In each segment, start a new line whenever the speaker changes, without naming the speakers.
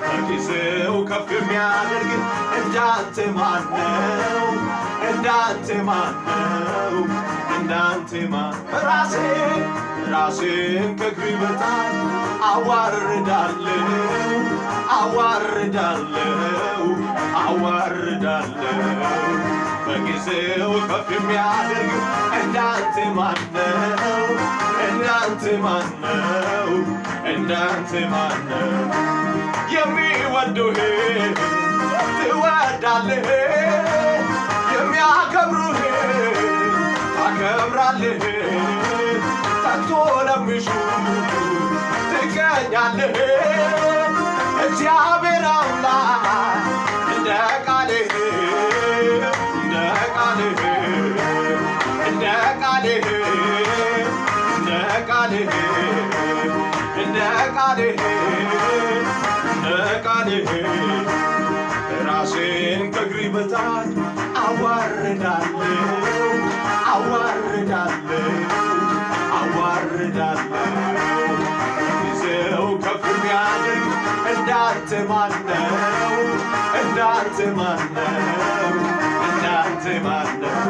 በጊዜው ከፍ የሚያደርግ እንዳንተ ማነው? እንዳንተ ማነው? እንዳንተ ራሴን ከእግር በታች አዋርዳለሁ በጊዜው ከፍ የሚያደርግ እንዳንተ ማነው? እንዳንተ ማነው? እንዳንተ ማነው? የሚወዱህ ትወዳለህ፣ የሚያከብሩህ ታከብራለህ፣ ተግቶ ለሚሹ ትገኛለህ። እግዚአብሔር አምላክ እንደ ቃልህ ራሴን ከእግር በታች አዋርዳለሁ ጊዜው ከፍ የሚያደርግ እንዳንተ ማነው? እንዳንተ ማነው? እንዳንተ ማነው?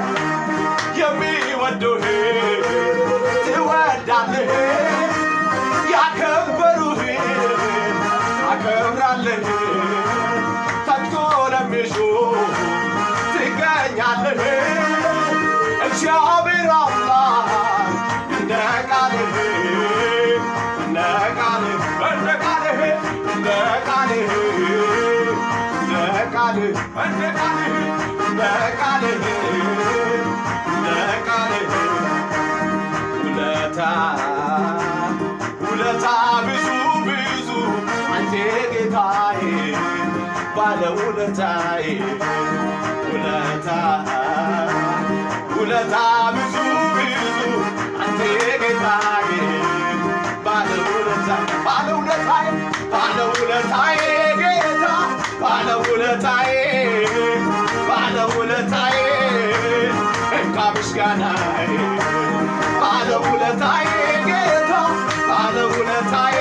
የሚወዱህ ትወዳለህ፣ ያከበሩህ ታከብራለህ፣ ተግቶ ለሚሹ ትገኛለህ። እግዚአብሔር አምላክ እንደ ቃልህ ውለታ ብዙ አንተ ጌታዬ ባለውለታዬ ውለታ ብዙ አንተ ጌታዬ ባለውለታዬ ጌታ ባለውለታዬ እንካ ምስጋናዬ ባለውለታዬ ጌታ ባለውለታዬ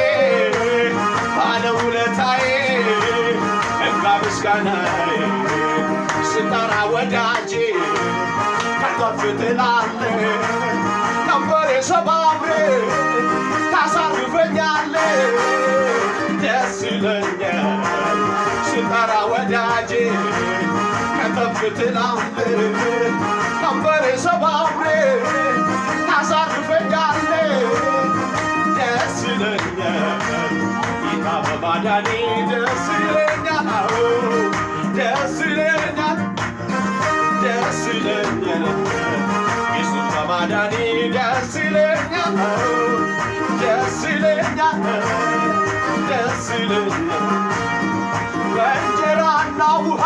እንካ ምስጋናዬ ስጠራ ወዳጄ ከፍ ትላለህ ቀንበሬ ሰባብሬ ታሳርፈኛለህ ደስ ይለኛል ስጠራ ወዳጄ ከፍ ትላለህ ቀንበሬ ሰባብሬ ታሳርፈኛለህ ደስ ይለኛል ጌታ በማዳኔ ደስ ይለኛል ኢየሱስ በማዳኔ ደስ ይለኛል በእንጀራና ውሃ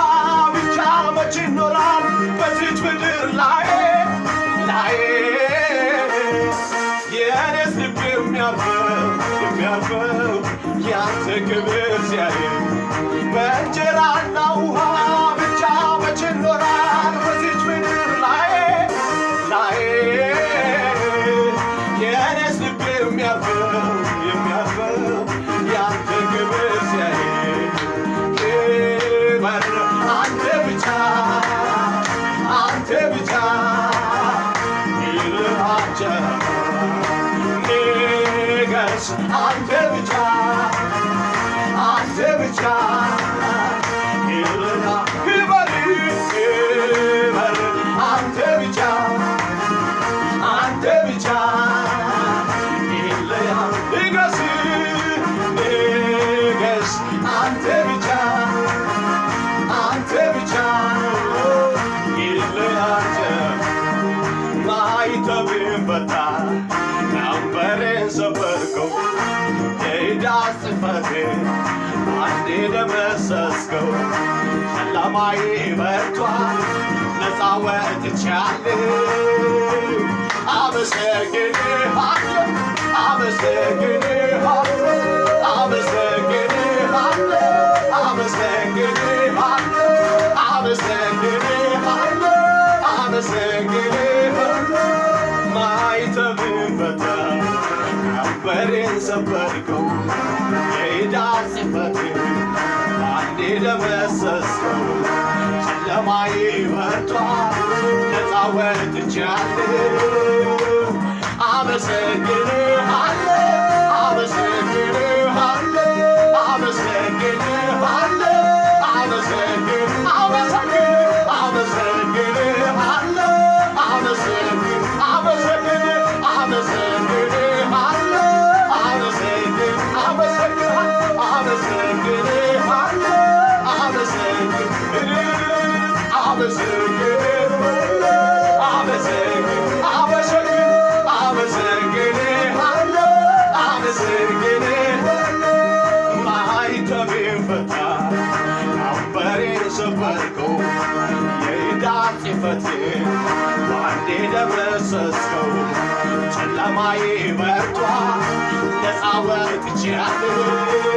ብቻ መች ይኖራል በዚች ምድር ላይ የእኔስ ልብ የሚያርፈው ያንተ ክብር ሲያይ በእንጀራና ውሃ ብቻ መች ይኖራል በዚች ምድር ላይ የእኔስ ልብ የሚያርፈው ያንተ ክብር ሲያይ አንተ ብቻ ደመሰስከው ጨለማዬ በርቷል ነፃ ወጥቻለሁ አመሰግንሃለሁ አመሰግንሃለሁ አመሰግንሃለሁ አመሰግንሃለሁ አመሰግንሃለሁ አመሰግንሃለሁ ማይተብን ፈታ ቀንበሬን ሰበርከው የዕዳ ጽሕፈቴን በአንዴ ደመሰስከው ጨለማዬ በርቷል ነፃ ወጥቻለሁ አመሰግንሃለሁ አመሰግንሃለሁ አመሰግንሃለሁ አመሰግንሃለሁ ማይተቤን ፈታ ቀንበሬን ሰበርከው የዕዳ ጽሕፈቴን በአንዴ ደመሰስከው ጨለማዬ በርቷል ነፃ ወጥቻለሁ